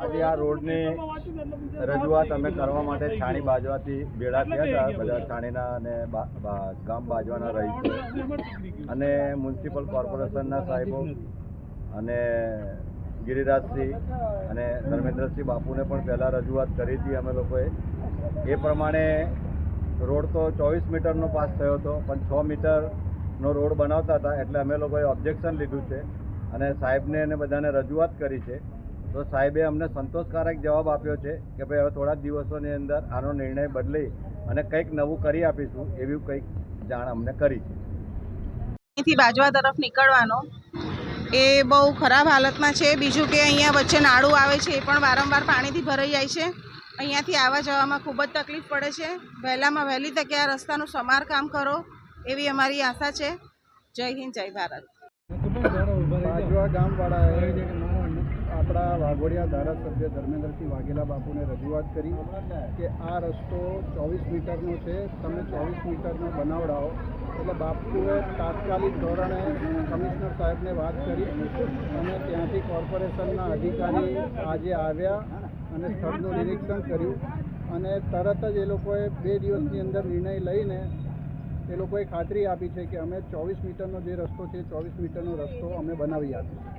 આજે આ રોડની રજૂઆત અમે કરવા માટે છાણી બાજવાથી ભેળા થયા હતા, બધા છાણીના અને ગામ બાજવાના રહીશો અને મ્યુનિસિપલ કોર્પોરેશનના સાહેબો અને ગિરિરાજસિંહ અને ધર્મેન્દ્રસિંહ બાપુને પણ પહેલાં રજૂઆત કરી હતી અમે લોકોએ. એ પ્રમાણે રોડ તો 24 મીટરનો પાસ થયો હતો, પણ 6 મીટરનો રોડ બનાવતા હતા એટલે અમે લોકોએ ઓબ્જેક્શન લીધું છે અને સાહેબને અને બધાને રજૂઆત કરી છે. તો સાહેબે અમને સંતોષકારક જવાબ આપ્યો છે કે ભાઈ હવે થોડા દિવસોની અંદર આનો નિર્ણય બદલી અને કંઈક નવું કરી આપીશું, એવી કંઈક જાણ અમને કરી છે. અહીંથી બાજવા તરફ નીકળવાનો એ બહુ ખરાબ હાલતમાં છે. બીજું કે અહીંયા વચ્ચે નાળું આવે છે, એ પણ વારંવાર પાણીથી ભરાઈ જાય છે. અહીંયાથી આવવા જવામાં ખૂબ જ તકલીફ પડે છે. વહેલામાં વહેલી તકે આ રસ્તાનું સમારકામ કરો એવી અમારી આશા છે. જય હિન્દ, જય ભારત. બાજવા ગામવાળાએ આપણા વાઘોડિયા ધારાસભ્ય ધર્મેન્દ્રસિંહ વાઘેલા બાપુને રજૂઆત કરી કે આ રસ્તો 24 મીટરનો છે, તમે 24 મીટરનો બનાવડાવો. એટલે બાપુએ તાત્કાલિક ધોરણે કમિશનર સાહેબને વાત કરી અને ત્યાંથી કોર્પોરેશનના અધિકારી આજે આવ્યા અને સ્થળનું નિરીક્ષણ કર્યું અને તરત જ એ લોકોએ 2 દિવસની અંદર નિર્ણય લઈને એ લોકોએ ખાતરી આપી છે કે અમે 24 મીટરનો જે રસ્તો છે 24 મીટરનો રસ્તો અમે બનાવી આપીશું.